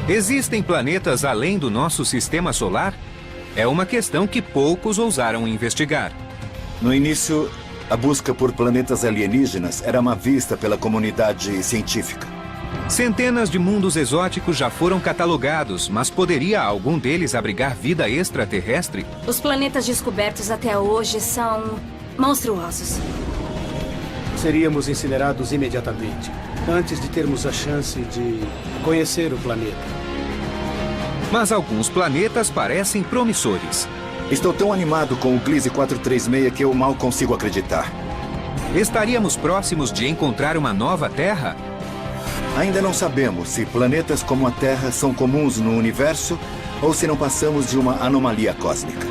Existem planetas além do nosso sistema solar? É uma questão que poucos ousaram investigar. No início, a busca por planetas alienígenas era má vista pela comunidade científica. Centenas de mundos exóticos já foram catalogados, mas poderia algum deles abrigar vida extraterrestre? Os planetas descobertos até hoje são monstruosos. Seríamos incinerados imediatamente, antes de termos a chance de conhecer o planeta. Mas alguns planetas parecem promissores. Estou tão animado com o Gliese 436 que eu mal consigo acreditar. Estaríamos próximos de encontrar uma nova Terra? Ainda não sabemos se planetas como a Terra são comuns no universo ou se não passamos de uma anomalia cósmica.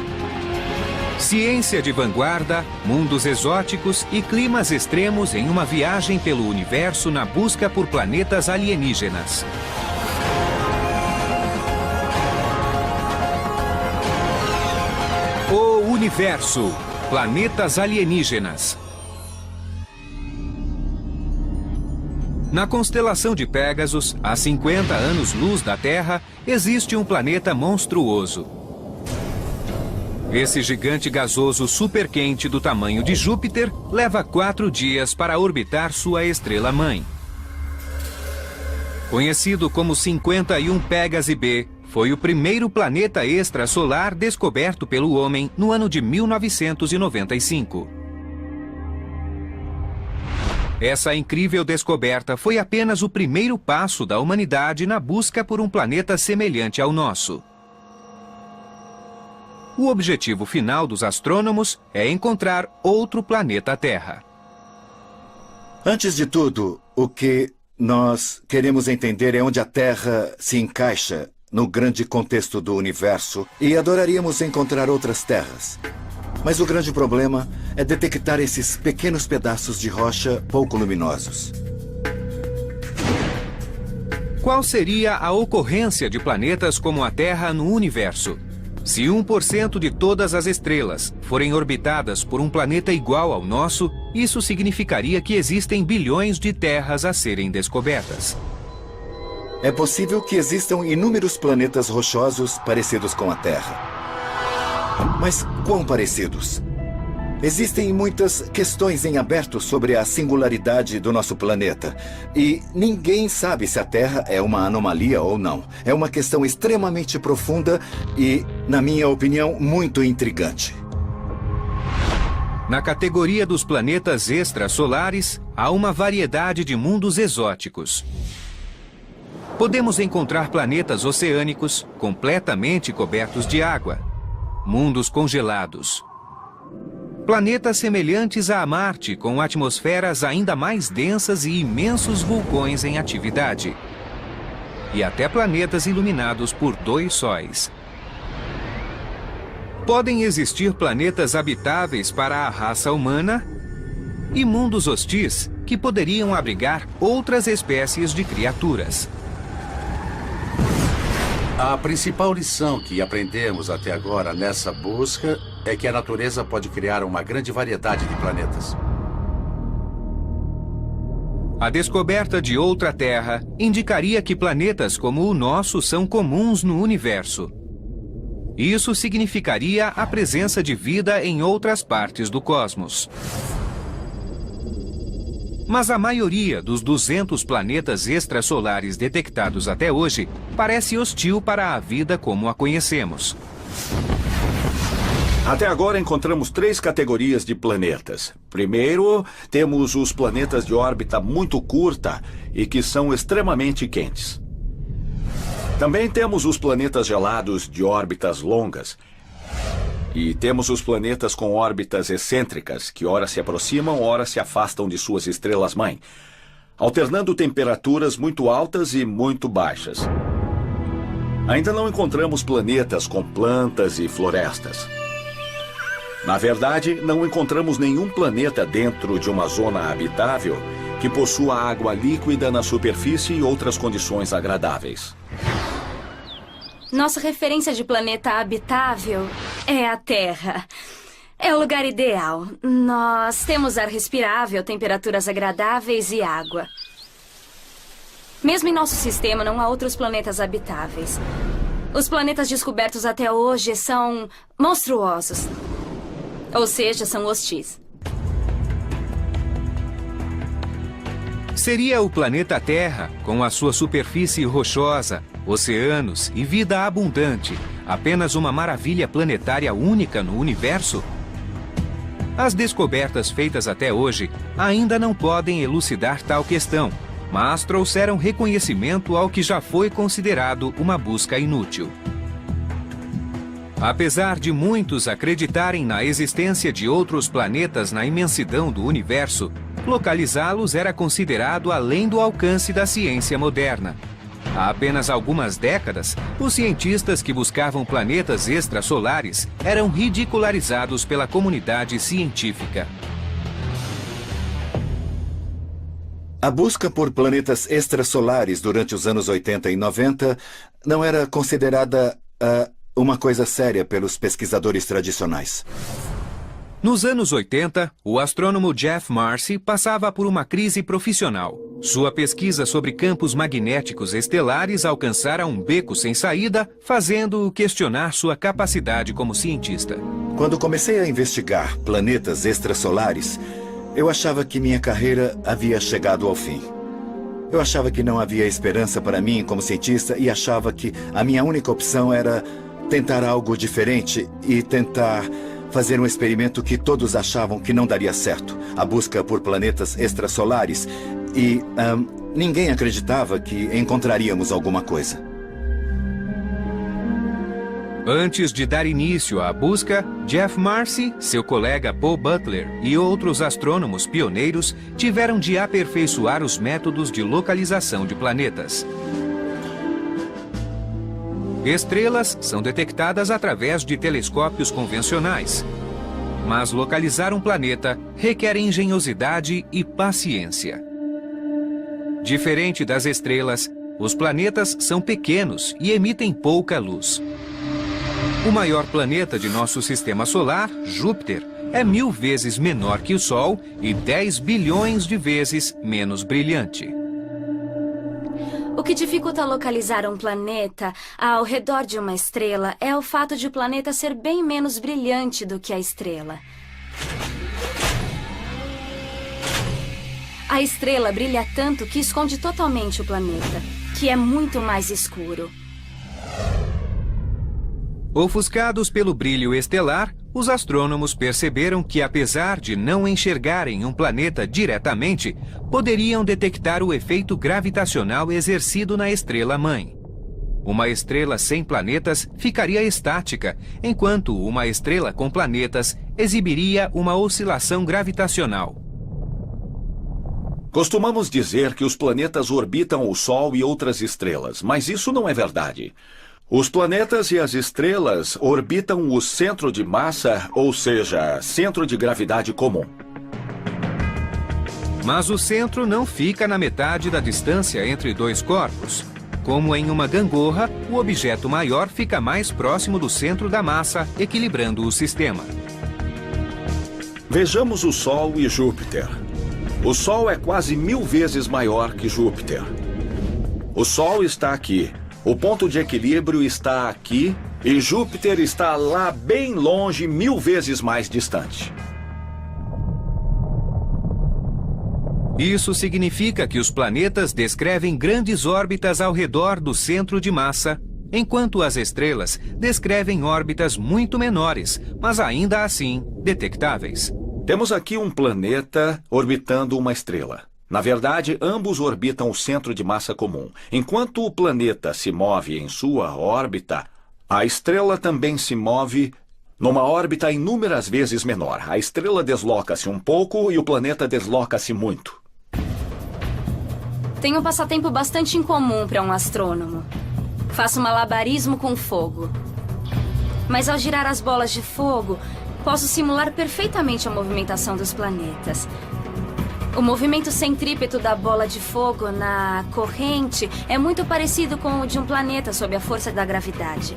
Ciência de vanguarda, mundos exóticos e climas extremos em uma viagem pelo universo na busca por planetas alienígenas. O Universo. Planetas alienígenas. Na constelação de Pégasus, a 50 anos-luz da Terra, existe um planeta monstruoso. Esse gigante gasoso superquente do tamanho de Júpiter leva 4 dias para orbitar sua estrela-mãe. Conhecido como 51 Pégase B, foi o primeiro planeta extrasolar descoberto pelo homem no ano de 1995. Essa incrível descoberta foi apenas o primeiro passo da humanidade na busca por um planeta semelhante ao nosso. O objetivo final dos astrônomos é encontrar outro planeta Terra. Antes de tudo, o que nós queremos entender é onde a Terra se encaixa no grande contexto do universo e adoraríamos encontrar outras terras. Mas o grande problema é detectar esses pequenos pedaços de rocha pouco luminosos. Qual seria a ocorrência de planetas como a Terra no universo? Se 1% de todas as estrelas forem orbitadas por um planeta igual ao nosso, isso significaria que existem bilhões de terras a serem descobertas. É possível que existam inúmeros planetas rochosos parecidos com a Terra. Mas quão parecidos? Existem muitas questões em aberto sobre a singularidade do nosso planeta. E ninguém sabe se a Terra é uma anomalia ou não. É uma questão extremamente profunda e, na minha opinião, muito intrigante. Na categoria dos planetas extrasolares, há uma variedade de mundos exóticos. Podemos encontrar planetas oceânicos completamente cobertos de água, mundos congelados, planetas semelhantes a Marte com atmosferas ainda mais densas e imensos vulcões em atividade, e até planetas iluminados por 2 sóis. Podem existir planetas habitáveis para a raça humana e mundos hostis que poderiam abrigar outras espécies de criaturas. A principal lição que aprendemos até agora nessa busca é que a natureza pode criar uma grande variedade de planetas. A descoberta de outra Terra indicaria que planetas como o nosso são comuns no universo. Isso significaria a presença de vida em outras partes do cosmos. Mas a maioria dos 200 planetas extrasolares detectados até hoje parece hostil para a vida como a conhecemos. Até agora encontramos 3 categorias de planetas. Primeiro, temos os planetas de órbita muito curta e que são extremamente quentes. Também temos os planetas gelados de órbitas longas. E temos os planetas com órbitas excêntricas, que ora se aproximam, ora se afastam de suas estrelas-mãe, alternando temperaturas muito altas e muito baixas. Ainda não encontramos planetas com plantas e florestas. Na verdade, não encontramos nenhum planeta dentro de uma zona habitável que possua água líquida na superfície e outras condições agradáveis. Nossa referência de planeta habitável é a Terra. É o lugar ideal. Nós temos ar respirável, temperaturas agradáveis e água. Mesmo em nosso sistema, não há outros planetas habitáveis. Os planetas descobertos até hoje são monstruosos. Ou seja, são hostis. Seria o planeta Terra, com a sua superfície rochosa, oceanos e vida abundante, apenas uma maravilha planetária única no universo? As descobertas feitas até hoje ainda não podem elucidar tal questão, mas trouxeram reconhecimento ao que já foi considerado uma busca inútil. Apesar de muitos acreditarem na existência de outros planetas na imensidão do universo, localizá-los era considerado além do alcance da ciência moderna. Há apenas algumas décadas, os cientistas que buscavam planetas extrasolares eram ridicularizados pela comunidade científica. A busca por planetas extrasolares durante os anos 80 e 90 não era considerada uma coisa séria pelos pesquisadores tradicionais. Nos anos 80, o astrônomo Jeff Marcy passava por uma crise profissional. Sua pesquisa sobre campos magnéticos estelares alcançara um beco sem saída, fazendo-o questionar sua capacidade como cientista. Quando comecei a investigar planetas extrasolares, eu achava que minha carreira havia chegado ao fim. Eu achava que não havia esperança para mim como cientista e achava que a minha única opção era tentar algo diferente e tentar fazer um experimento que todos achavam que não daria certo, a busca por planetas extrasolares, e ninguém acreditava que encontraríamos alguma coisa. Antes de dar início à busca, Jeff Marcy, seu colega Paul Butler e outros astrônomos pioneiros tiveram de aperfeiçoar os métodos de localização de planetas. Estrelas são detectadas através de telescópios convencionais. Mas localizar um planeta requer engenhosidade e paciência. Diferente das estrelas, os planetas são pequenos e emitem pouca luz. O maior planeta de nosso sistema solar, Júpiter, é 1000 vezes menor que o Sol e 10 bilhões de vezes menos brilhante. O que dificulta localizar um planeta ao redor de uma estrela é o fato de o planeta ser bem menos brilhante do que a estrela. A estrela brilha tanto que esconde totalmente o planeta, que é muito mais escuro. Ofuscados pelo brilho estelar, os astrônomos perceberam que, apesar de não enxergarem um planeta diretamente, poderiam detectar o efeito gravitacional exercido na estrela-mãe. Uma estrela sem planetas ficaria estática, enquanto uma estrela com planetas exibiria uma oscilação gravitacional. Costumamos dizer que os planetas orbitam o Sol e outras estrelas, mas isso não é verdade. Os planetas e as estrelas orbitam o centro de massa, ou seja, centro de gravidade comum. Mas o centro não fica na metade da distância entre dois corpos. Como em uma gangorra, o objeto maior fica mais próximo do centro da massa, equilibrando o sistema. Vejamos o Sol e Júpiter. O Sol é quase 1000 vezes maior que Júpiter. O Sol está aqui. O ponto de equilíbrio está aqui e Júpiter está lá bem longe, 1000 vezes mais distante. Isso significa que os planetas descrevem grandes órbitas ao redor do centro de massa, enquanto as estrelas descrevem órbitas muito menores, mas ainda assim detectáveis. Temos aqui um planeta orbitando uma estrela. Na verdade, ambos orbitam o centro de massa comum. Enquanto o planeta se move em sua órbita, a estrela também se move numa órbita inúmeras vezes menor. A estrela desloca-se um pouco e o planeta desloca-se muito. Tem um passatempo bastante incomum para um astrônomo. Faço malabarismo com fogo. Mas ao girar as bolas de fogo, posso simular perfeitamente a movimentação dos planetas. O movimento centrípeto da bola de fogo na corrente é muito parecido com o de um planeta sob a força da gravidade.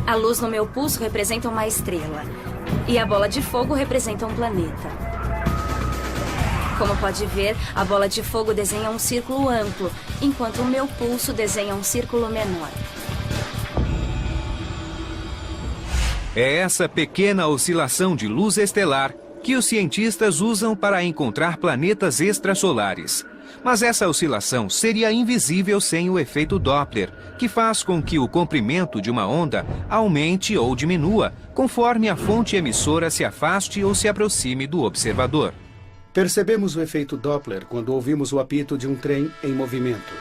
A luz no meu pulso representa uma estrela e a bola de fogo representa um planeta. Como pode ver, a bola de fogo desenha um círculo amplo, enquanto o meu pulso desenha um círculo menor. É essa pequena oscilação de luz estelar que os cientistas usam para encontrar planetas extrasolares. Mas essa oscilação seria invisível sem o efeito Doppler, que faz com que o comprimento de uma onda aumente ou diminua, conforme a fonte emissora se afaste ou se aproxime do observador. Percebemos o efeito Doppler quando ouvimos o apito de um trem em movimento.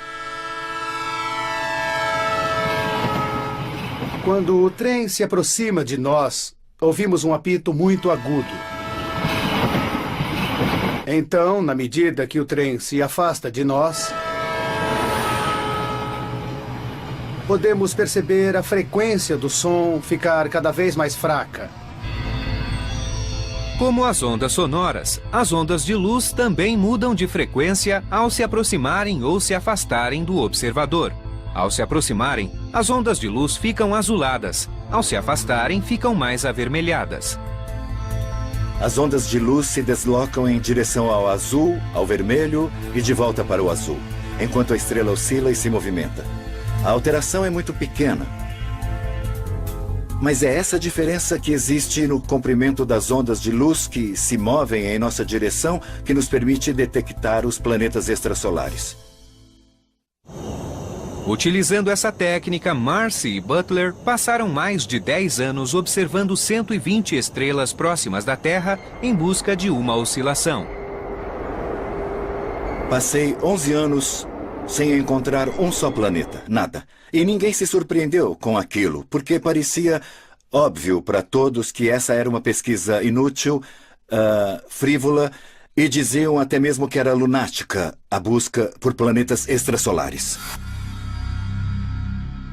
Quando o trem se aproxima de nós, ouvimos um apito muito agudo. Então, na medida que o trem se afasta de nós, podemos perceber a frequência do som ficar cada vez mais fraca. Como as ondas sonoras, as ondas de luz também mudam de frequência ao se aproximarem ou se afastarem do observador. Ao se aproximarem, as ondas de luz ficam azuladas. Ao se afastarem, ficam mais avermelhadas. As ondas de luz se deslocam em direção ao azul, ao vermelho e de volta para o azul, enquanto a estrela oscila e se movimenta. A alteração é muito pequena. Mas é essa diferença que existe no comprimento das ondas de luz que se movem em nossa direção que nos permite detectar os planetas extrasolares. Utilizando essa técnica, Marcy e Butler passaram mais de 10 anos observando 120 estrelas próximas da Terra em busca de uma oscilação. Passei 11 anos sem encontrar um só planeta, nada. E ninguém se surpreendeu com aquilo, porque parecia óbvio para todos que essa era uma pesquisa inútil, frívola, e diziam até mesmo que era lunática a busca por planetas extrasolares.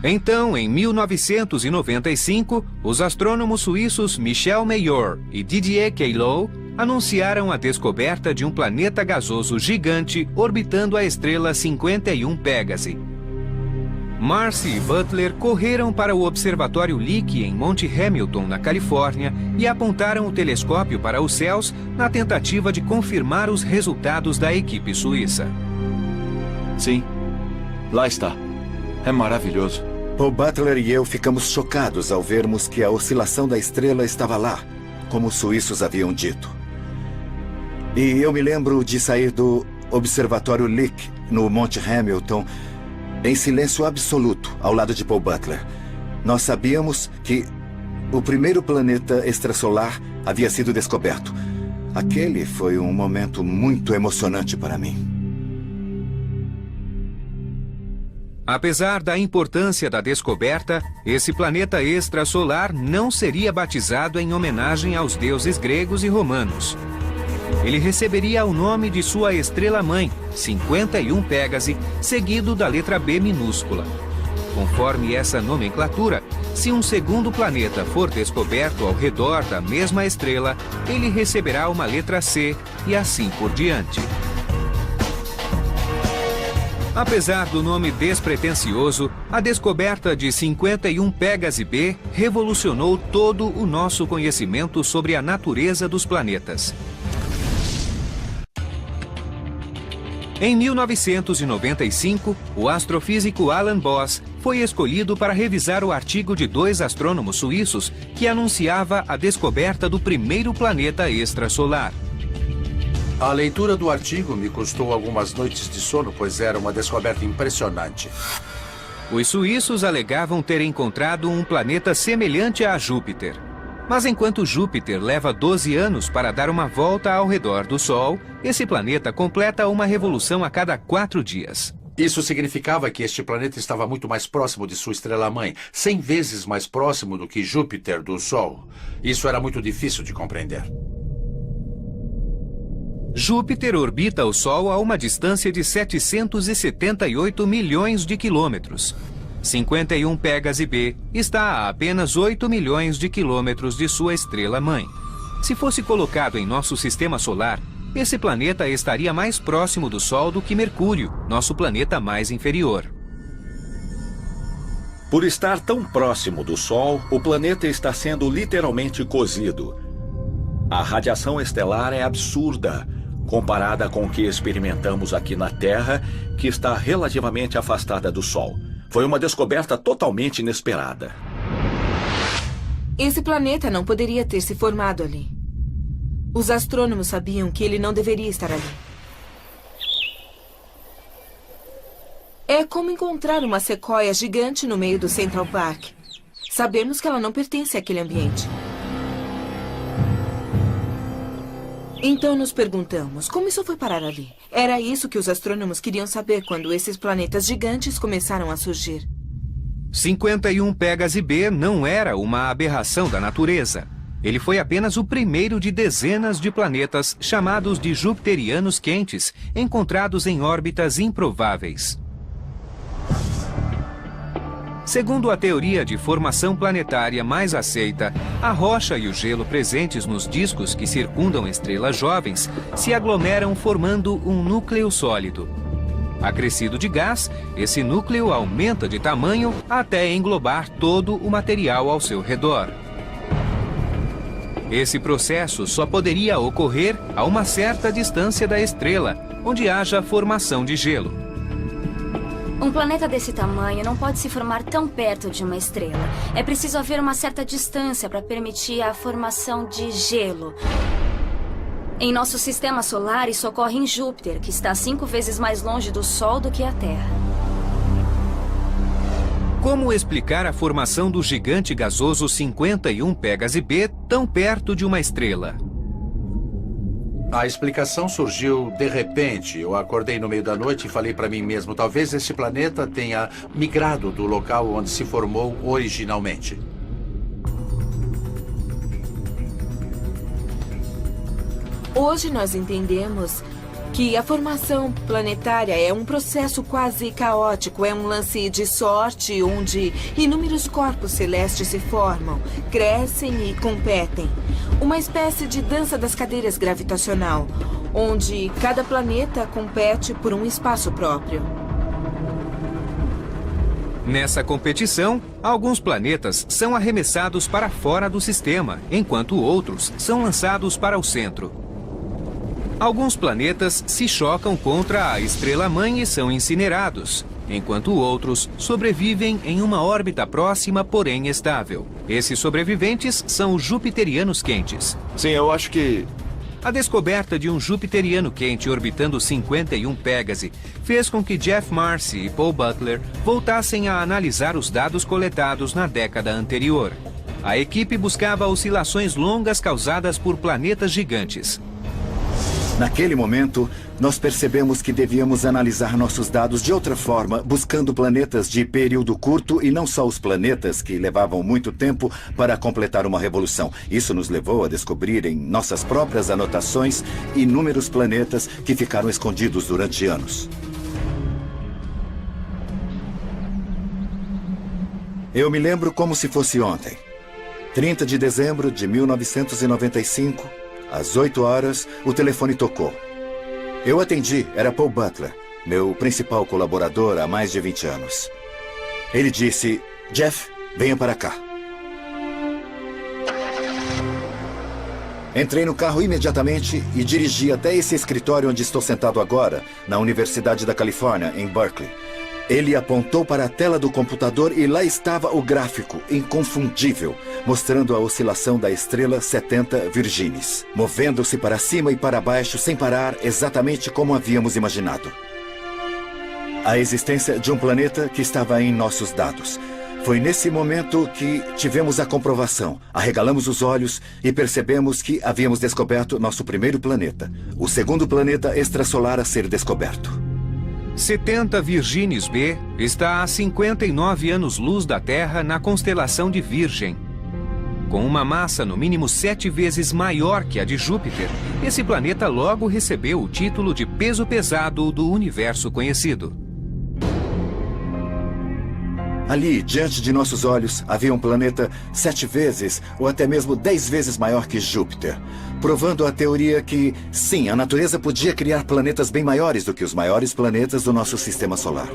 Então, em 1995, os astrônomos suíços Michel Mayor e Didier Queloz anunciaram a descoberta de um planeta gasoso gigante orbitando a estrela 51 Pégase. Marcy e Butler correram para o Observatório Lick em Monte Hamilton, na Califórnia, e apontaram o telescópio para os céus na tentativa de confirmar os resultados da equipe suíça. Sim, lá está. É maravilhoso. Paul Butler e eu ficamos chocados ao vermos que a oscilação da estrela estava lá, como os suíços haviam dito. E eu me lembro de sair do Observatório Lick, no Monte Hamilton, em silêncio absoluto, ao lado de Paul Butler. Nós sabíamos que o primeiro planeta extrasolar havia sido descoberto. Aquele foi um momento muito emocionante para mim. Apesar da importância da descoberta, esse planeta extrasolar não seria batizado em homenagem aos deuses gregos e romanos. Ele receberia o nome de sua estrela-mãe, 51 Pégase, seguido da letra B minúscula. Conforme essa nomenclatura, se um segundo planeta for descoberto ao redor da mesma estrela, ele receberá uma letra C e assim por diante. Apesar do nome despretensioso, a descoberta de 51 Pégase B revolucionou todo o nosso conhecimento sobre a natureza dos planetas. Em 1995, o astrofísico Alan Boss foi escolhido para revisar o artigo de 2 astrônomos suíços que anunciava a descoberta do primeiro planeta extrasolar. A leitura do artigo me custou algumas noites de sono, pois era uma descoberta impressionante. Os suíços alegavam ter encontrado um planeta semelhante a Júpiter. Mas enquanto Júpiter leva 12 anos para dar uma volta ao redor do Sol, esse planeta completa uma revolução a cada 4 dias. Isso significava que este planeta estava muito mais próximo de sua estrela-mãe, 100 vezes mais próximo do que Júpiter do Sol. Isso era muito difícil de compreender. Júpiter orbita o Sol a uma distância de 778 milhões de quilômetros. 51 Pégase B está a apenas 8 milhões de quilômetros de sua estrela-mãe. Se fosse colocado em nosso sistema solar, esse planeta estaria mais próximo do Sol do que Mercúrio, nosso planeta mais inferior. Por estar tão próximo do Sol, o planeta está sendo literalmente cozido. A radiação estelar é absurda, comparada com o que experimentamos aqui na Terra, que está relativamente afastada do Sol. Foi uma descoberta totalmente inesperada. Esse planeta não poderia ter se formado ali. Os astrônomos sabiam que ele não deveria estar ali. É como encontrar uma sequoia gigante no meio do Central Park. Sabemos que ela não pertence àquele ambiente. Então nos perguntamos, como isso foi parar ali? Era isso que os astrônomos queriam saber quando esses planetas gigantes começaram a surgir. 51 Pégase B não era uma aberração da natureza. Ele foi apenas o primeiro de dezenas de planetas chamados de jupiterianos quentes, encontrados em órbitas improváveis. Segundo a teoria de formação planetária mais aceita, a rocha e o gelo presentes nos discos que circundam estrelas jovens se aglomeram formando um núcleo sólido. Acrescido de gás, esse núcleo aumenta de tamanho até englobar todo o material ao seu redor. Esse processo só poderia ocorrer a uma certa distância da estrela, onde haja formação de gelo. Um planeta desse tamanho não pode se formar tão perto de uma estrela. É preciso haver uma certa distância para permitir a formação de gelo. Em nosso sistema solar, isso ocorre em Júpiter, que está 5 vezes mais longe do Sol do que a Terra. Como explicar a formação do gigante gasoso 51 Pégase B tão perto de uma estrela? A explicação surgiu de repente. Eu acordei no meio da noite e falei para mim mesmo, talvez esse planeta tenha migrado do local onde se formou originalmente. Hoje nós entendemos que a formação planetária é um processo quase caótico, é um lance de sorte onde inúmeros corpos celestes se formam, crescem e competem. Uma espécie de dança das cadeiras gravitacional, onde cada planeta compete por um espaço próprio. Nessa competição, alguns planetas são arremessados para fora do sistema, enquanto outros são lançados para o centro. Alguns planetas se chocam contra a estrela-mãe e são incinerados, enquanto outros sobrevivem em uma órbita próxima, porém estável. Esses sobreviventes são os jupiterianos quentes. Sim, eu acho que... A descoberta de um jupiteriano quente orbitando 51 Pégase fez com que Jeff Marcy e Paul Butler voltassem a analisar os dados coletados na década anterior. A equipe buscava oscilações longas causadas por planetas gigantes. Naquele momento, nós percebemos que devíamos analisar nossos dados de outra forma, buscando planetas de período curto e não só os planetas que levavam muito tempo para completar uma revolução. Isso nos levou a descobrir em nossas próprias anotações inúmeros planetas que ficaram escondidos durante anos. Eu me lembro como se fosse ontem. 30 de dezembro de 1995... Às 8 horas, o telefone tocou. Eu atendi, era Paul Butler, meu principal colaborador há mais de 20 anos. Ele disse, Jeff, venha para cá. Entrei no carro imediatamente e dirigi até esse escritório onde estou sentado agora, na Universidade da Califórnia, em Berkeley. Ele apontou para a tela do computador e lá estava o gráfico, inconfundível, mostrando a oscilação da estrela 70 Virginis, movendo-se para cima e para baixo sem parar, exatamente como havíamos imaginado. A existência de um planeta que estava em nossos dados. Foi nesse momento que tivemos a comprovação. Arregalamos os olhos e percebemos que havíamos descoberto nosso primeiro planeta, o segundo planeta extrasolar a ser descoberto. 70 Virginis B está a 59 anos-luz da Terra na constelação de Virgem. Com uma massa no mínimo 7 vezes maior que a de Júpiter, esse planeta logo recebeu o título de peso pesado do universo conhecido. Ali, diante de nossos olhos, havia um planeta 7 vezes ou até mesmo 10 vezes maior que Júpiter, provando a teoria que, sim, a natureza podia criar planetas bem maiores do que os maiores planetas do nosso sistema solar.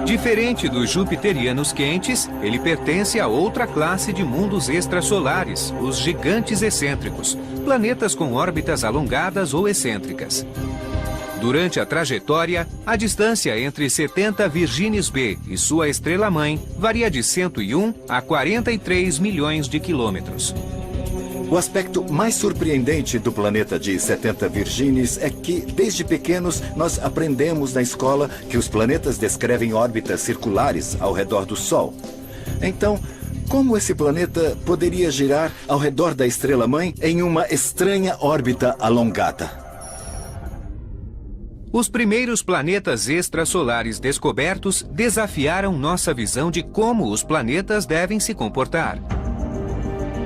Diferente dos jupiterianos quentes, ele pertence a outra classe de mundos extrasolares, os gigantes excêntricos, planetas com órbitas alongadas ou excêntricas. Durante a trajetória, a distância entre 70 Virginis B e sua estrela-mãe varia de 101 a 43 milhões de quilômetros. O aspecto mais surpreendente do planeta de 70 Virginis é que, desde pequenos, nós aprendemos na escola que os planetas descrevem órbitas circulares ao redor do Sol. Então, como esse planeta poderia girar ao redor da estrela-mãe em uma estranha órbita alongada? Os primeiros planetas extrasolares descobertos desafiaram nossa visão de como os planetas devem se comportar.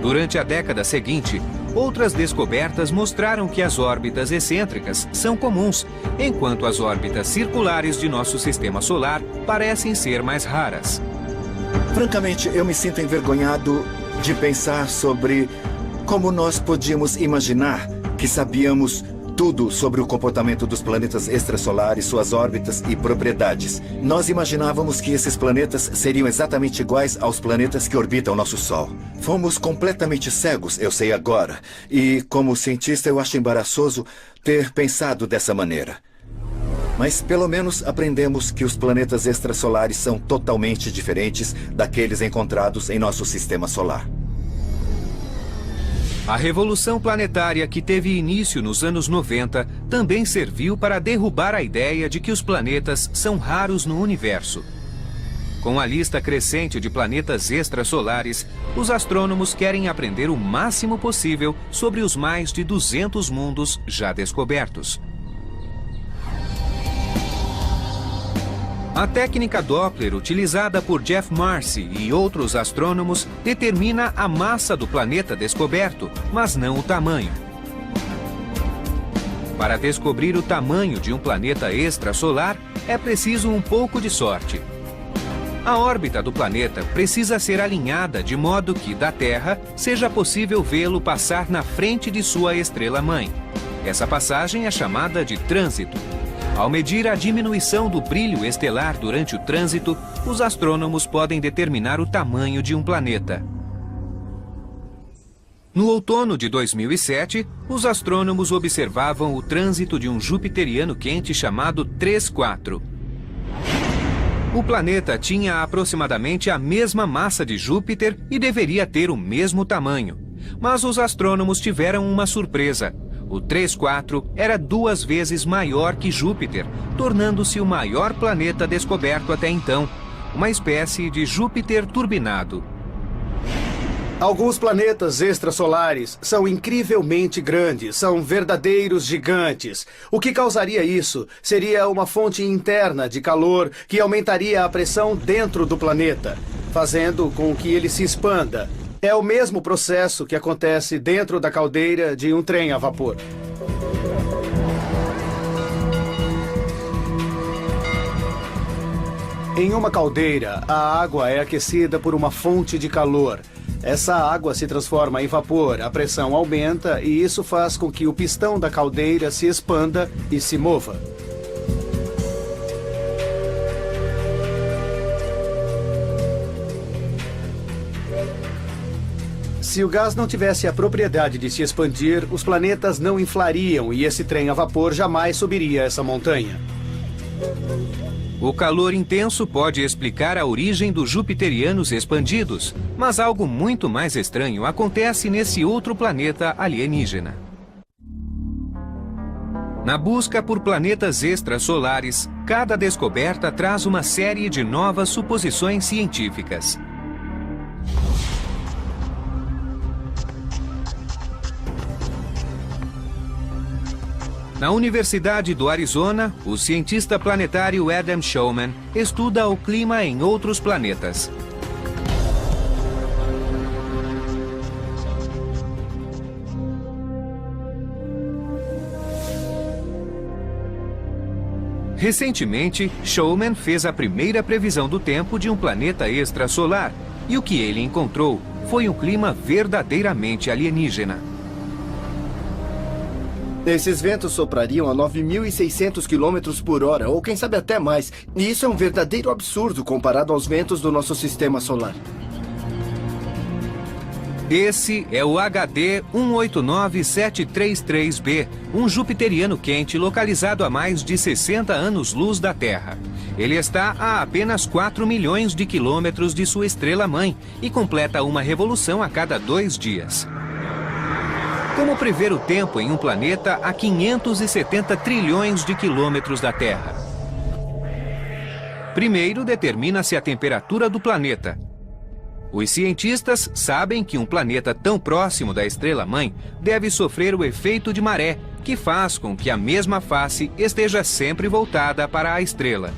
Durante a década seguinte, outras descobertas mostraram que as órbitas excêntricas são comuns, enquanto as órbitas circulares de nosso sistema solar parecem ser mais raras. Francamente, eu me sinto envergonhado de pensar sobre como nós podíamos imaginar que sabíamos tudo sobre o comportamento dos planetas extrasolares, suas órbitas e propriedades. Nós imaginávamos que esses planetas seriam exatamente iguais aos planetas que orbitam nosso Sol. Fomos completamente cegos, eu sei agora. E, como cientista, eu acho embaraçoso ter pensado dessa maneira. Mas, pelo menos, aprendemos que os planetas extrasolares são totalmente diferentes daqueles encontrados em nosso sistema solar. A revolução planetária que teve início nos anos 90 também serviu para derrubar a ideia de que os planetas são raros no universo. Com a lista crescente de planetas extrasolares, os astrônomos querem aprender o máximo possível sobre os mais de 200 mundos já descobertos. A técnica Doppler, utilizada por Jeff Marcy e outros astrônomos, determina a massa do planeta descoberto, mas não o tamanho. Para descobrir o tamanho de um planeta extrasolar, é preciso um pouco de sorte. A órbita do planeta precisa ser alinhada de modo que, da Terra, seja possível vê-lo passar na frente de sua estrela-mãe. Essa passagem é chamada de trânsito. Ao medir a diminuição do brilho estelar durante o trânsito, os astrônomos podem determinar o tamanho de um planeta. No outono de 2007, os astrônomos observavam o trânsito de um jupiteriano quente chamado 3-4. O planeta tinha aproximadamente a mesma massa de Júpiter e deveria ter o mesmo tamanho. Mas os astrônomos tiveram uma surpresa. O 3-4 era 2 vezes maior que Júpiter, tornando-se o maior planeta descoberto até então, uma espécie de Júpiter turbinado. Alguns planetas extrasolares são incrivelmente grandes, são verdadeiros gigantes. O que causaria isso seria uma fonte interna de calor que aumentaria a pressão dentro do planeta, fazendo com que ele se expanda. É o mesmo processo que acontece dentro da caldeira de um trem a vapor. Em uma caldeira, a água é aquecida por uma fonte de calor. Essa água se transforma em vapor, a pressão aumenta e isso faz com que o pistão da caldeira se expanda e se mova. Se o gás não tivesse a propriedade de se expandir, os planetas não inflariam e esse trem a vapor jamais subiria essa montanha. O calor intenso pode explicar a origem dos jupiterianos expandidos, mas algo muito mais estranho acontece nesse outro planeta alienígena. Na busca por planetas extrasolares, cada descoberta traz uma série de novas suposições científicas. Na Universidade do Arizona, o cientista planetário Adam Showman estuda o clima em outros planetas. Recentemente, Showman fez a primeira previsão do tempo de um planeta extrasolar, e o que ele encontrou foi um clima verdadeiramente alienígena. Esses ventos soprariam a 9.600 km por hora, ou quem sabe até mais. E isso é um verdadeiro absurdo comparado aos ventos do nosso sistema solar. Esse é o HD 189733b, um jupiteriano quente localizado a mais de 60 anos-luz da Terra. Ele está a apenas 4 milhões de quilômetros de sua estrela-mãe e completa uma revolução a cada 2 dias. Como prever o tempo em um planeta a 570 trilhões de quilômetros da Terra? Primeiro, determina-se a temperatura do planeta. Os cientistas sabem que um planeta tão próximo da estrela-mãe deve sofrer o efeito de maré, que faz com que a mesma face esteja sempre voltada para a estrela.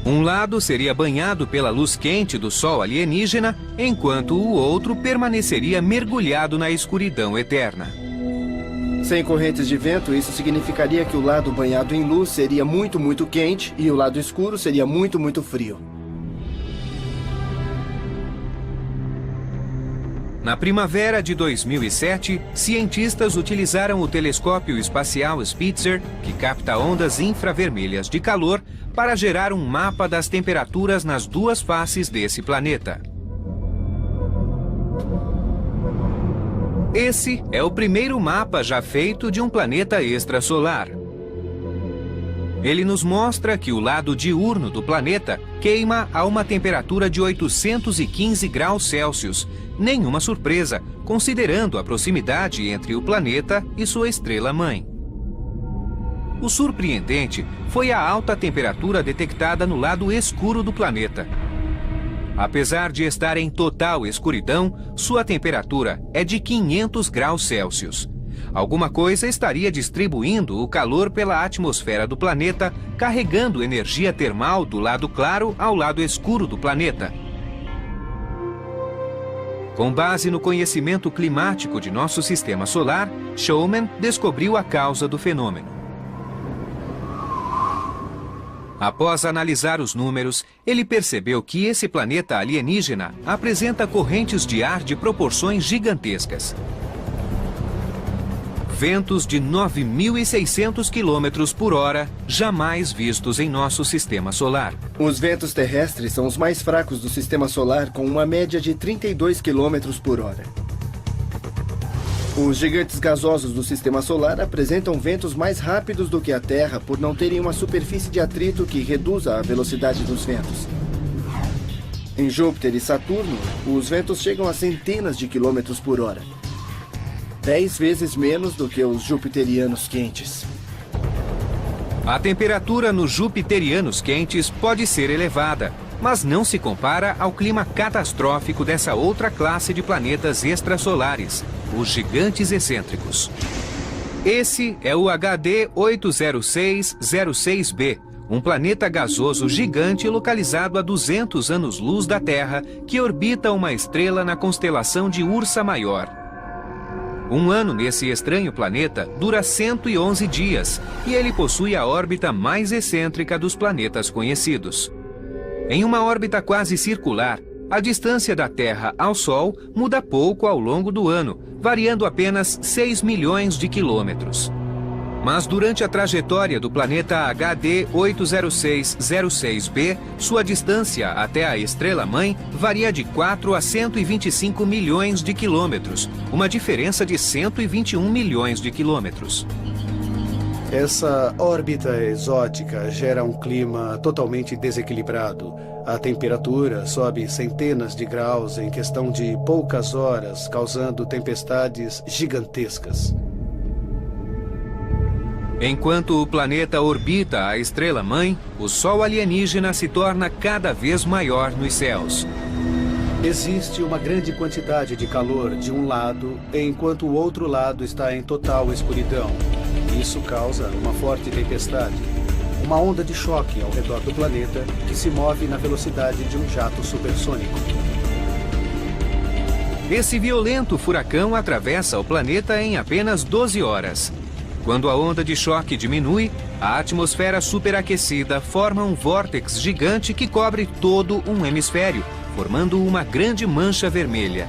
Um lado seria banhado pela luz quente do Sol alienígena, enquanto o outro permaneceria mergulhado na escuridão eterna. Sem correntes de vento, isso significaria que o lado banhado em luz seria muito, muito quente e o lado escuro seria muito, muito frio. Na primavera de 2007, cientistas utilizaram o telescópio espacial Spitzer, que capta ondas infravermelhas de calor, para gerar um mapa das temperaturas nas duas faces desse planeta. Esse é o primeiro mapa já feito de um planeta extrasolar. Ele nos mostra que o lado diurno do planeta queima a uma temperatura de 815 graus Celsius. Nenhuma surpresa, considerando a proximidade entre o planeta e sua estrela-mãe. O surpreendente foi a alta temperatura detectada no lado escuro do planeta. Apesar de estar em total escuridão, sua temperatura é de 500 graus Celsius. Alguma coisa estaria distribuindo o calor pela atmosfera do planeta, carregando energia termal do lado claro ao lado escuro do planeta. Com base no conhecimento climático de nosso sistema solar, Showman descobriu a causa do fenômeno. Após analisar os números, ele percebeu que esse planeta alienígena apresenta correntes de ar de proporções gigantescas. Ventos de 9.600 km por hora, jamais vistos em nosso sistema solar. Os ventos terrestres são os mais fracos do sistema solar, com uma média de 32 km por hora. Os gigantes gasosos do sistema solar apresentam ventos mais rápidos do que a Terra por não terem uma superfície de atrito que reduza a velocidade dos ventos. Em Júpiter e Saturno, os ventos chegam a centenas de quilômetros por hora. 10 vezes menos do que os jupiterianos quentes. A temperatura nos jupiterianos quentes pode ser elevada, mas não se compara ao clima catastrófico dessa outra classe de planetas extrasolares, os gigantes excêntricos. Esse é o HD 80606b, um planeta gasoso gigante localizado a 200 anos-luz da Terra, que orbita uma estrela na constelação de Ursa Maior. Um ano nesse estranho planeta dura 111 dias e ele possui a órbita mais excêntrica dos planetas conhecidos. Em uma órbita quase circular, a distância da Terra ao Sol muda pouco ao longo do ano, variando apenas 6 milhões de quilômetros. Mas durante a trajetória do planeta HD 80606b, sua distância até a estrela-mãe varia de 4 a 125 milhões de quilômetros, uma diferença de 121 milhões de quilômetros. Essa órbita exótica gera um clima totalmente desequilibrado. A temperatura sobe centenas de graus em questão de poucas horas, causando tempestades gigantescas. Enquanto o planeta orbita a estrela-mãe, o Sol alienígena se torna cada vez maior nos céus. Existe uma grande quantidade de calor de um lado, enquanto o outro lado está em total escuridão. Isso causa uma forte tempestade, uma onda de choque ao redor do planeta que se move na velocidade de um jato supersônico. Esse violento furacão atravessa o planeta em apenas 12 horas. Quando a onda de choque diminui, a atmosfera superaquecida forma um vórtex gigante que cobre todo um hemisfério, formando uma grande mancha vermelha.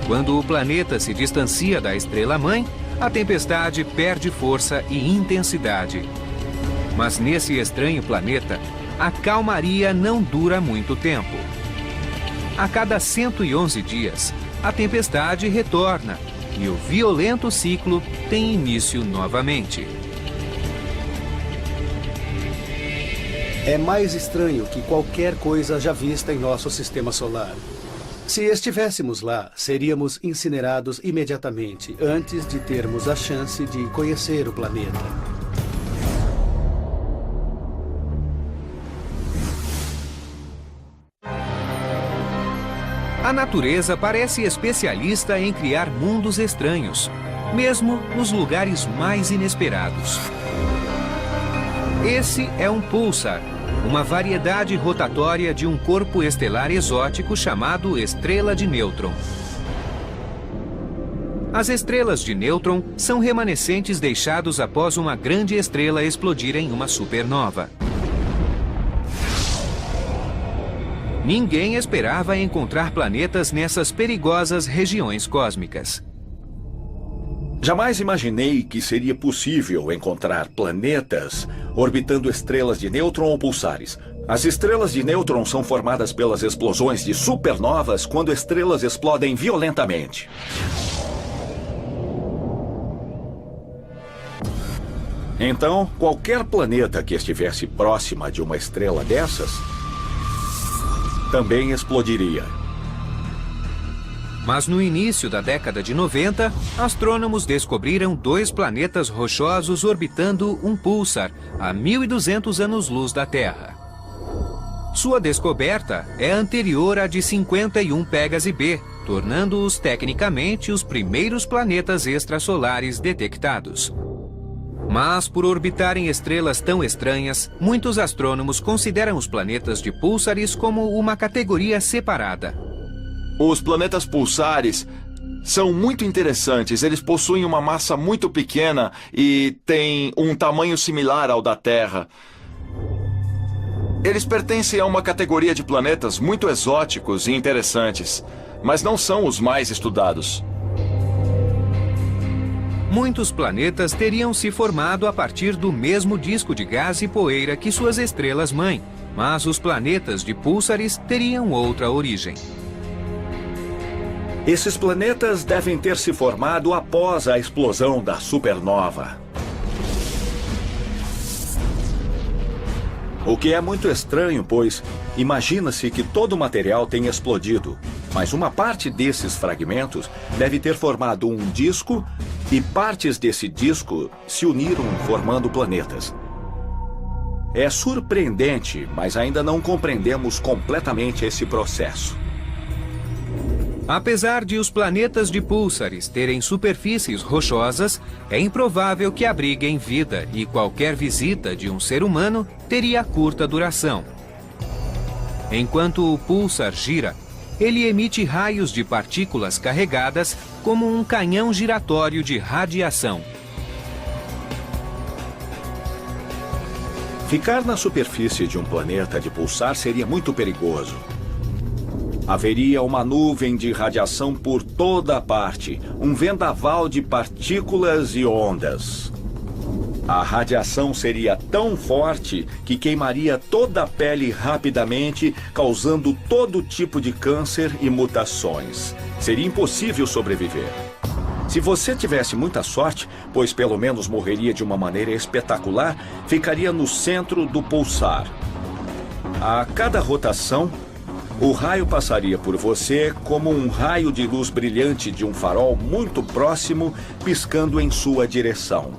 Quando o planeta se distancia da estrela-mãe, a tempestade perde força e intensidade. Mas nesse estranho planeta, a calmaria não dura muito tempo. A cada 111 dias, a tempestade retorna e o violento ciclo tem início novamente. É mais estranho que qualquer coisa já vista em nosso sistema solar. Se estivéssemos lá, seríamos incinerados imediatamente, antes de termos a chance de conhecer o planeta. A natureza parece especialista em criar mundos estranhos, mesmo nos lugares mais inesperados. Esse é um pulsar, uma variedade rotatória de um corpo estelar exótico chamado estrela de nêutron. As estrelas de nêutron são remanescentes deixados após uma grande estrela explodir em uma supernova. Ninguém esperava encontrar planetas nessas perigosas regiões cósmicas. Jamais imaginei que seria possível encontrar planetas orbitando estrelas de nêutron ou pulsares. As estrelas de nêutron são formadas pelas explosões de supernovas quando estrelas explodem violentamente. Então, qualquer planeta que estivesse próxima de uma estrela dessas também explodiria. Mas no início da década de 90, astrônomos descobriram 2 planetas rochosos orbitando um pulsar a 1.200 anos-luz da Terra. Sua descoberta é anterior à de 51 Pégase B, tornando-os tecnicamente os primeiros planetas extrasolares detectados. Mas, por orbitarem estrelas tão estranhas, muitos astrônomos consideram os planetas de púlsares como uma categoria separada. Os planetas pulsares são muito interessantes. Eles possuem uma massa muito pequena e têm um tamanho similar ao da Terra. Eles pertencem a uma categoria de planetas muito exóticos e interessantes, mas não são os mais estudados. Muitos planetas teriam se formado a partir do mesmo disco de gás e poeira que suas estrelas-mãe, mas os planetas de púlsares teriam outra origem. Esses planetas devem ter se formado após a explosão da supernova. O que é muito estranho, pois imagina-se que todo o material tenha explodido, mas uma parte desses fragmentos deve ter formado um disco e partes desse disco se uniram formando planetas. É surpreendente, mas ainda não compreendemos completamente esse processo. Apesar de os planetas de púlsares terem superfícies rochosas, é improvável que abriguem vida e qualquer visita de um ser humano teria curta duração. Enquanto o púlsar gira, ele emite raios de partículas carregadas como um canhão giratório de radiação. Ficar na superfície de um planeta de pulsar seria muito perigoso. Haveria uma nuvem de radiação por toda a parte, um vendaval de partículas e ondas. A radiação seria tão forte que queimaria toda a pele rapidamente, causando todo tipo de câncer e mutações. Seria impossível sobreviver. Se você tivesse muita sorte, pois pelo menos morreria de uma maneira espetacular, ficaria no centro do pulsar. A cada rotação, o raio passaria por você como um raio de luz brilhante de um farol muito próximo, piscando em sua direção.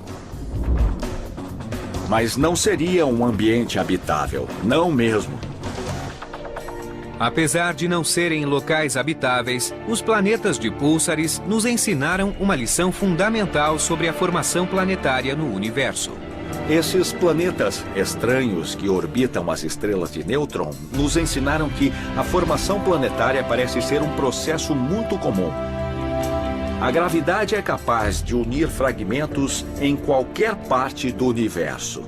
Mas não seria um ambiente habitável, não mesmo. Apesar de não serem locais habitáveis, os planetas de púlsares nos ensinaram uma lição fundamental sobre a formação planetária no universo. Esses planetas estranhos que orbitam as estrelas de nêutron nos ensinaram que a formação planetária parece ser um processo muito comum. A gravidade é capaz de unir fragmentos em qualquer parte do universo.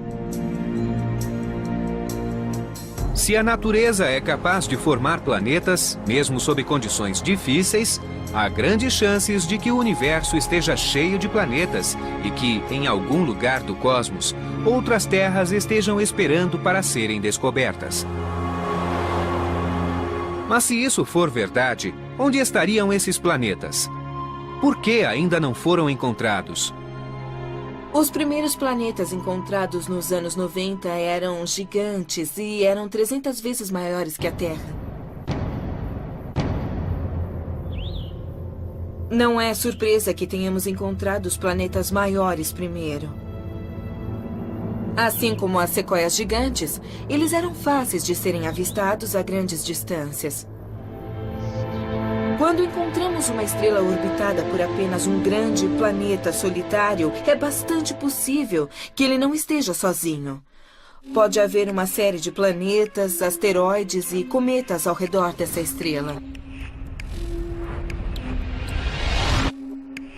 Se a natureza é capaz de formar planetas, mesmo sob condições difíceis, há grandes chances de que o universo esteja cheio de planetas e que, em algum lugar do cosmos, outras terras estejam esperando para serem descobertas. Mas se isso for verdade, Onde estariam esses planetas? Por que ainda não foram encontrados? Os primeiros planetas encontrados nos anos 90 eram gigantes e eram 300 vezes maiores que a Terra. Não é surpresa que tenhamos encontrado os planetas maiores primeiro. Assim como as sequoias gigantes, eles eram fáceis de serem avistados a grandes distâncias. Quando encontramos uma estrela orbitada por apenas um grande planeta solitário, é bastante possível que ele não esteja sozinho. Pode haver uma série de planetas, asteroides e cometas ao redor dessa estrela.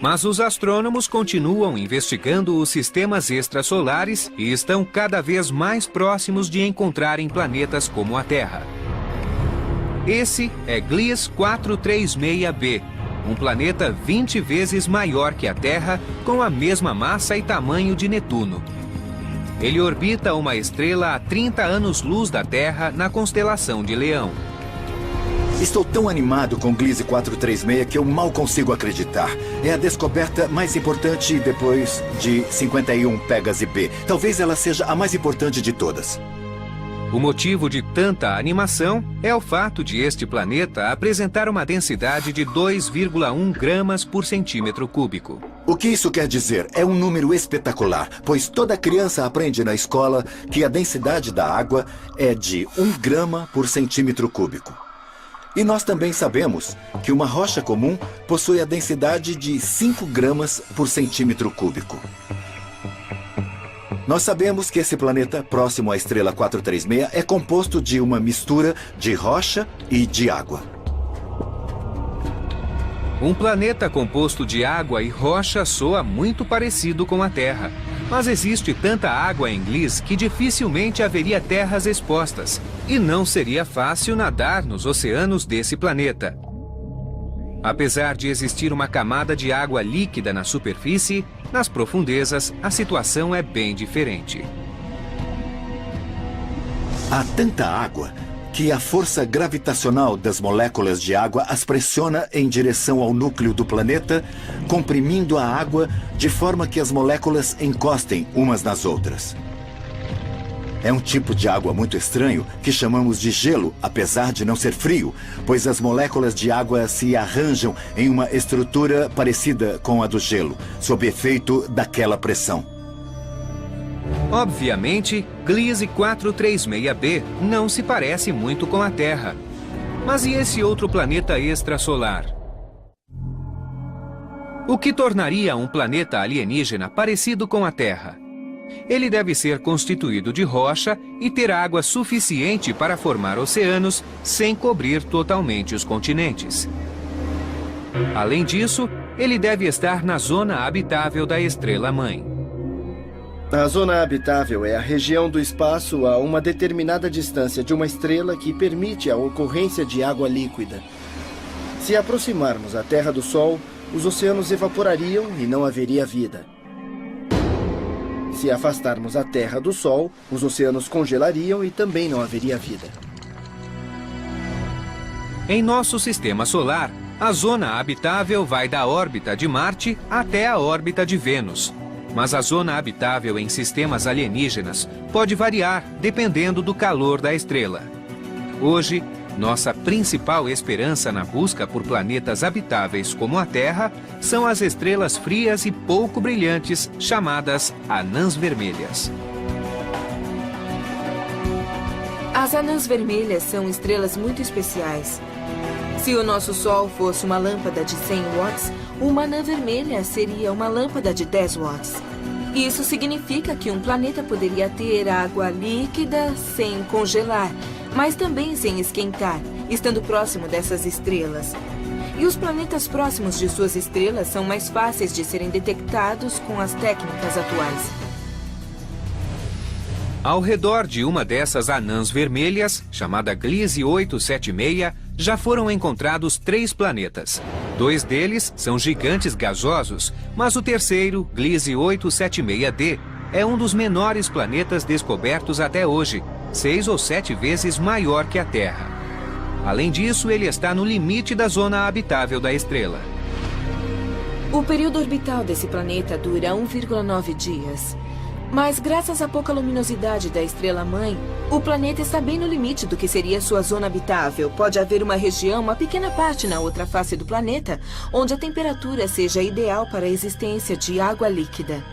Mas os astrônomos continuam investigando os sistemas extrasolares e estão cada vez mais próximos de encontrarem planetas como a Terra. Esse é Gliese 436b, um planeta 20 vezes maior que a Terra, com a mesma massa e tamanho de Netuno. Ele orbita uma estrela a 30 anos-luz da Terra na constelação de Leão. Estou tão animado com Gliese 436 que eu mal consigo acreditar. É a descoberta mais importante depois de 51 Pégase B. Talvez ela seja a mais importante de todas. O motivo de tanta animação é o fato de este planeta apresentar uma densidade de 2,1 gramas por centímetro cúbico. O que isso quer dizer? É um número espetacular, pois toda criança aprende na escola que a densidade da água é de 1 grama por centímetro cúbico. E nós também sabemos que uma rocha comum possui a densidade de 5 gramas por centímetro cúbico. Nós sabemos que esse planeta, próximo à estrela 436, é composto de uma mistura de rocha e de água. Um planeta composto de água e rocha soa muito parecido com a Terra. Mas existe tanta água em Gliese que dificilmente haveria terras expostas. E não seria fácil nadar nos oceanos desse planeta. Apesar de existir uma camada de água líquida na superfície, nas profundezas a situação é bem diferente. Há tanta água que a força gravitacional das moléculas de água as pressiona em direção ao núcleo do planeta, comprimindo a água de forma que as moléculas encostem umas nas outras. É um tipo de água muito estranho que chamamos de gelo, apesar de não ser frio, pois as moléculas de água se arranjam em uma estrutura parecida com a do gelo, sob efeito daquela pressão. Obviamente, Gliese 436b não se parece muito com a Terra. Mas e esse outro planeta extrasolar? O que tornaria um planeta alienígena parecido com a Terra? Ele deve ser constituído de rocha e ter água suficiente para formar oceanos sem cobrir totalmente os continentes. Além disso, ele deve estar na zona habitável da estrela-mãe. A zona habitável é a região do espaço a uma determinada distância de uma estrela que permite a ocorrência de água líquida. Se aproximarmos a Terra do Sol, os oceanos evaporariam e não haveria vida. Se afastarmos a Terra do Sol, os oceanos congelariam e também não haveria vida. Em nosso sistema solar, a zona habitável vai da órbita de Marte até a órbita de Vênus. Mas a zona habitável em sistemas alienígenas pode variar dependendo do calor da estrela. Hoje, nossa principal esperança na busca por planetas habitáveis como a Terra são as estrelas frias e pouco brilhantes chamadas anãs vermelhas. As anãs vermelhas são estrelas muito especiais. Se o nosso Sol fosse uma lâmpada de 100 watts, uma anã vermelha seria uma lâmpada de 10 watts. Isso significa que um planeta poderia ter água líquida sem congelar, mas também sem esquentar, estando próximo dessas estrelas. E os planetas próximos de suas estrelas são mais fáceis de serem detectados com as técnicas atuais. Ao redor de uma dessas anãs vermelhas, chamada Gliese 876, já foram encontrados 3 planetas. 2 deles são gigantes gasosos, mas o terceiro, Gliese 876d, é um dos menores planetas descobertos até hoje, 6 ou 7 vezes maior que a Terra. Além disso, ele está no limite da zona habitável da estrela. O período orbital desse planeta dura 1,9 dias. Mas, graças à pouca luminosidade da estrela-mãe, o planeta está bem no limite do que seria sua zona habitável. Pode haver uma região, uma pequena parte na outra face do planeta, onde a temperatura seja ideal para a existência de água líquida.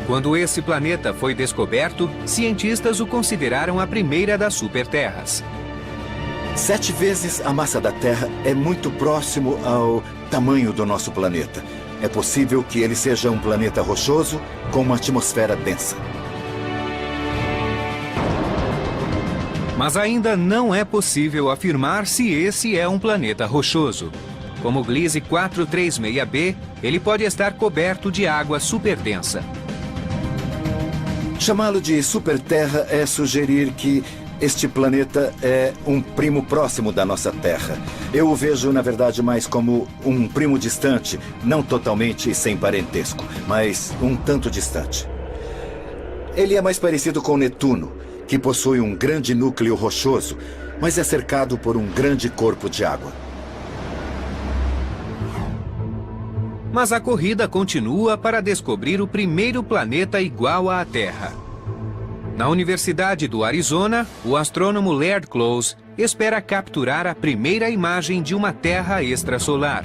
Quando esse planeta foi descoberto, cientistas o consideraram a primeira das superterras. 7 vezes a massa da Terra é muito próximo ao tamanho do nosso planeta. É possível que ele seja um planeta rochoso com uma atmosfera densa. Mas ainda não é possível afirmar se esse é um planeta rochoso. Como o Gliese 436b, ele pode estar coberto de água superdensa. Chamá-lo de superterra é sugerir que este planeta é um primo próximo da nossa Terra. Eu o vejo, na verdade, mais como um primo distante, não totalmente sem parentesco, mas um tanto distante. Ele é mais parecido com Netuno, que possui um grande núcleo rochoso, mas é cercado por um grande corpo de água. Mas a corrida continua para descobrir o primeiro planeta igual à Terra. Na Universidade do Arizona, o astrônomo Laird Close espera capturar a primeira imagem de uma Terra extrasolar.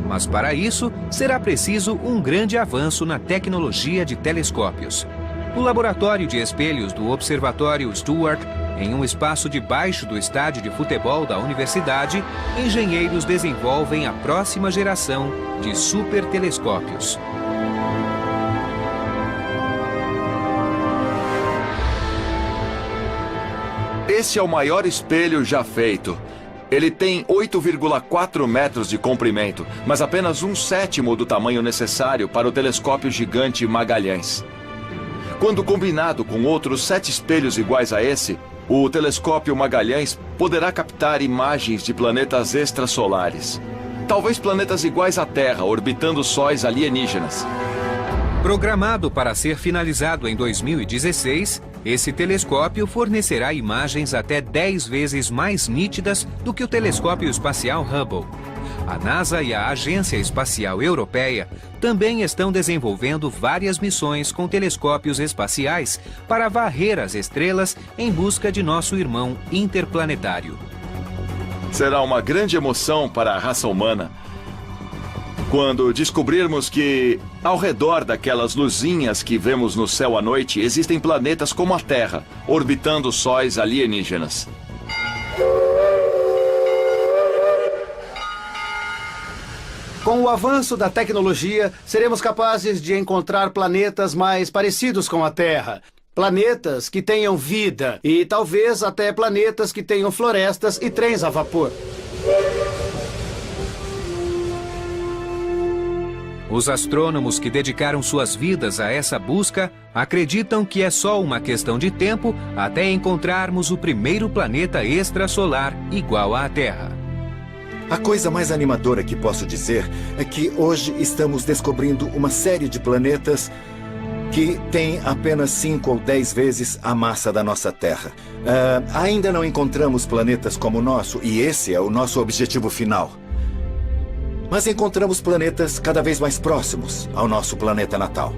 Mas para isso, será preciso um grande avanço na tecnologia de telescópios. No laboratório de espelhos do Observatório Stewart, em um espaço debaixo do estádio de futebol da universidade, engenheiros desenvolvem a próxima geração de supertelescópios. Esse é o maior espelho já feito. Ele tem 8,4 metros de comprimento, mas apenas 1/7 do tamanho necessário para o telescópio gigante Magalhães. Quando combinado com outros 7 espelhos iguais a esse, o telescópio Magalhães poderá captar imagens de planetas extrasolares. Talvez planetas iguais à Terra, orbitando sóis alienígenas. Programado para ser finalizado em 2016, esse telescópio fornecerá imagens até 10 vezes mais nítidas do que o telescópio espacial Hubble. A NASA e a Agência Espacial Europeia também estão desenvolvendo várias missões com telescópios espaciais para varrer as estrelas em busca de nosso irmão interplanetário. Será uma grande emoção para a raça humana quando descobrirmos que, ao redor daquelas luzinhas que vemos no céu à noite, existem planetas como a Terra, orbitando sóis alienígenas. Com o avanço da tecnologia, seremos capazes de encontrar planetas mais parecidos com a Terra. Planetas que tenham vida e talvez até planetas que tenham florestas e trens a vapor. Os astrônomos que dedicaram suas vidas a essa busca acreditam que é só uma questão de tempo até encontrarmos o primeiro planeta extrasolar igual à Terra. A coisa mais animadora que posso dizer é que hoje estamos descobrindo uma série de planetas que têm apenas 5 ou 10 vezes a massa da nossa Terra. Ainda não encontramos planetas como o nosso, e esse é o nosso objetivo final. Mas encontramos planetas cada vez mais próximos ao nosso planeta natal.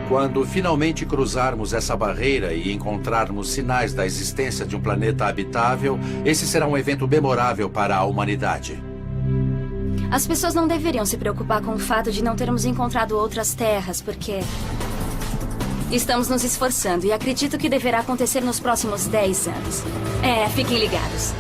Quando finalmente cruzarmos essa barreira e encontrarmos sinais da existência de um planeta habitável, esse será um evento memorável para a humanidade. As pessoas não deveriam se preocupar com o fato de não termos encontrado outras terras, porque estamos nos esforçando e acredito que deverá acontecer nos próximos 10 anos. Fiquem ligados.